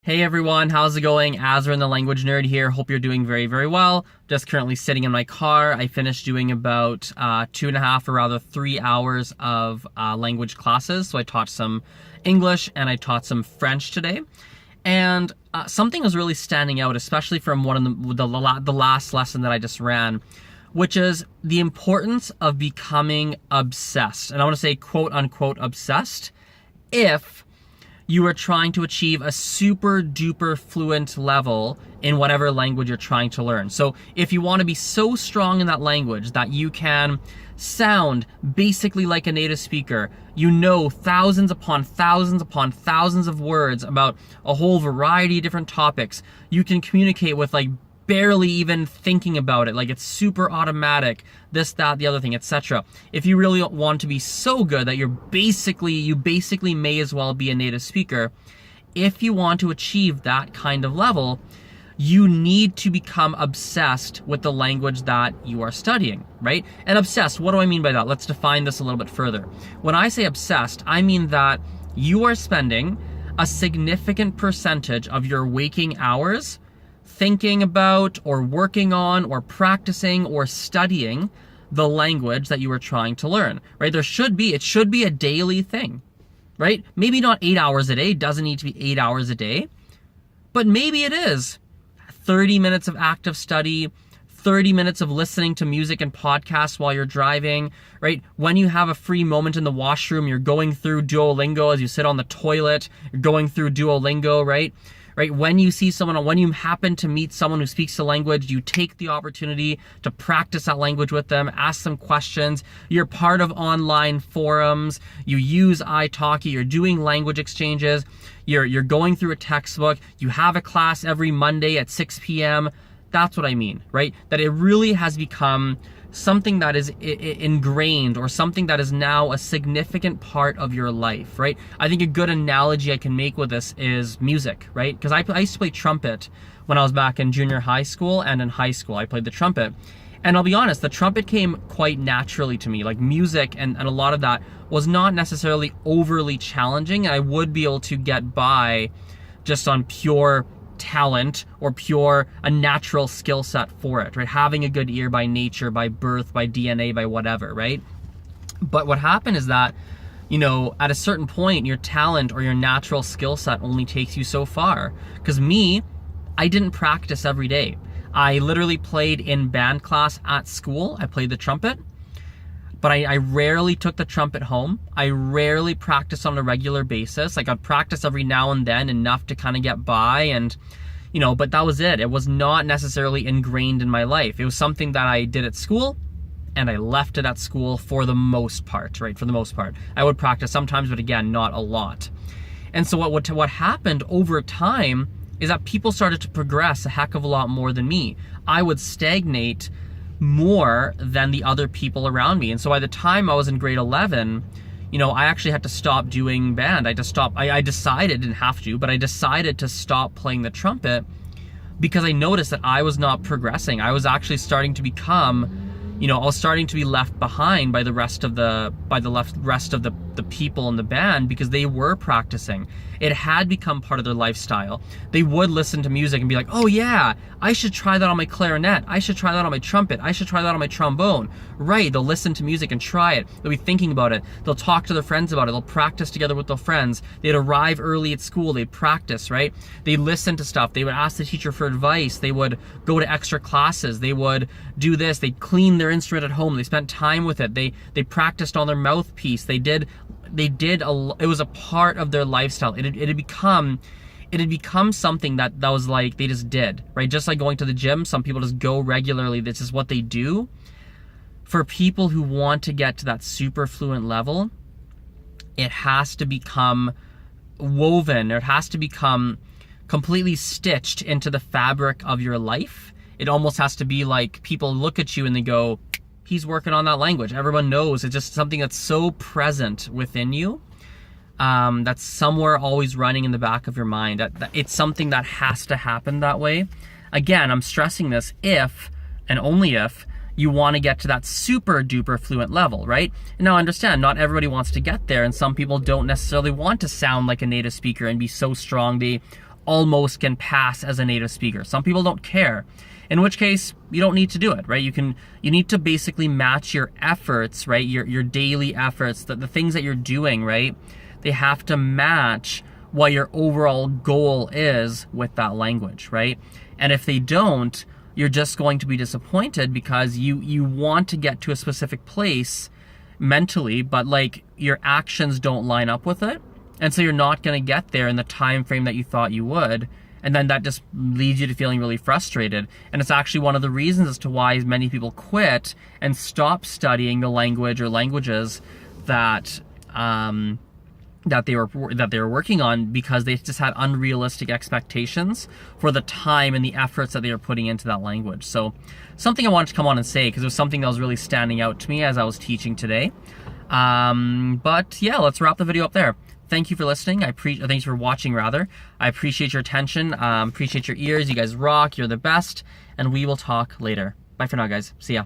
Hey everyone, how's it going? Azren the language nerd here. Hope you're doing very, very well. Just currently sitting in my car. I finished doing about 2.5 or rather 3 hours of language classes. So I taught some English and I taught some French today. And something was really standing out, especially from one of the last lesson that I just ran, which is the importance of becoming obsessed. And I want to say quote unquote obsessed if you are trying to achieve a super duper fluent level in whatever language you're trying to learn. So if you want to be so strong in that language that you can sound basically like a native speaker, you know thousands upon thousands upon thousands of words about a whole variety of different topics, you can communicate with like barely even thinking about it, like it's super automatic, this, that, the other thing, etc. If you really want to be so good that you basically may as well be a native speaker, if you want to achieve that kind of level, you need to become obsessed with the language that you are studying, right? And obsessed, what do I mean by that? Let's define this a little bit further. When I say obsessed, I mean that you are spending a significant percentage of your waking hours thinking about or working on or practicing or studying the language that you are trying to learn, right? It should be a daily thing, right? Maybe not 8 hours a day, doesn't need to be 8 hours a day, but maybe it is 30 minutes of active study, 30 minutes of listening to music and podcasts while you're driving, right? When you have a free moment in the washroom, you're going through Duolingo as you sit on the toilet, you're going through Duolingo, right? Right? When you see someone, when you happen to meet someone who speaks the language, you take the opportunity to practice that language with them, ask them questions. You're part of online forums. You use italki. You're doing language exchanges. You're going through a textbook. You have a class every Monday at 6 p.m. That's what I mean, right? That it really has become something that is ingrained or something that is now a significant part of your life, right? I think a good analogy I can make with this is music, right? Because I used to play trumpet when I was back in junior high school and in high school. I played the trumpet. And I'll be honest, the trumpet came quite naturally to me. Like music and a lot of that was not necessarily overly challenging. I would be able to get by just on pure talent or a natural skill set for it, right? Having a good ear by nature, by birth, by DNA, by whatever, right? But what happened is that, you know, at a certain point, your talent or your natural skill set only takes you so far. Because me, I didn't practice every day. I literally played in band class at school. I played the trumpet, but I rarely took the trumpet home. I rarely practiced on a regular basis. Like I'd practice every now and then enough to kind of get by and, you know, but that was it. It was not necessarily ingrained in my life. It was something that I did at school and I left it at school for the most part, right? For the most part. I would practice sometimes, but again, not a lot. And so what happened over time is that people started to progress a heck of a lot more than me. I would stagnate more than the other people around me. And so by the time I was in grade 11, you know, I actually had to stop doing band. I decided, didn't have to, but I decided to stop playing the trumpet because I noticed that I was not progressing. I was actually starting to become, you know, I was starting to be left behind by the rest of the people in the band because they were practicing. It had become part of their lifestyle. They would listen to music and be like, oh yeah, I should try that on my clarinet. I should try that on my trumpet. I should try that on my trombone. Right, they'll listen to music and try it. They'll be thinking about it. They'll talk to their friends about it. They'll practice together with their friends. They'd arrive early at school. They'd practice, right? They'd listen to stuff. They would ask the teacher for advice. They would go to extra classes. They would do this. They'd clean their instrument at home. They spent time with it. They practiced on their mouthpiece. It was a part of their lifestyle. It had become something that was like they just did, right? Just like going to the gym, some people just go regularly. This is what they do. For people who want to get to that super fluent level, it has to become woven, or it has to become completely stitched into the fabric of your life. It almost has to be like people look at you and they go, he's working on that language. Everyone knows. It's just something that's so present within you, that's somewhere always running in the back of your mind. That it's something that has to happen that way. Again, I'm stressing this if and only if you want to get to that super duper fluent level, right? And now understand, not everybody wants to get there, and some people don't necessarily want to sound like a native speaker and be so strong they almost can pass as a native speaker. Some people don't care, in which case you don't need to do it, right? You need to basically match your efforts, right? Your daily efforts, the things that you're doing, right? They have to match what your overall goal is with that language, right? And if they don't, you're just going to be disappointed because you want to get to a specific place mentally, but like your actions don't line up with it. And so you're not going to get there in the time frame that you thought you would. And then that just leads you to feeling really frustrated. And it's actually one of the reasons as to why many people quit and stop studying the language or languages that that they were working on, because they just had unrealistic expectations for the time and the efforts that they were putting into that language. So something I wanted to come on and say, because it was something that was really standing out to me as I was teaching today. But yeah, let's wrap the video up there. Thank you for listening. Thanks for watching, rather. I appreciate your attention. Appreciate your ears. You guys rock. You're the best. And we will talk later. Bye for now, guys. See ya.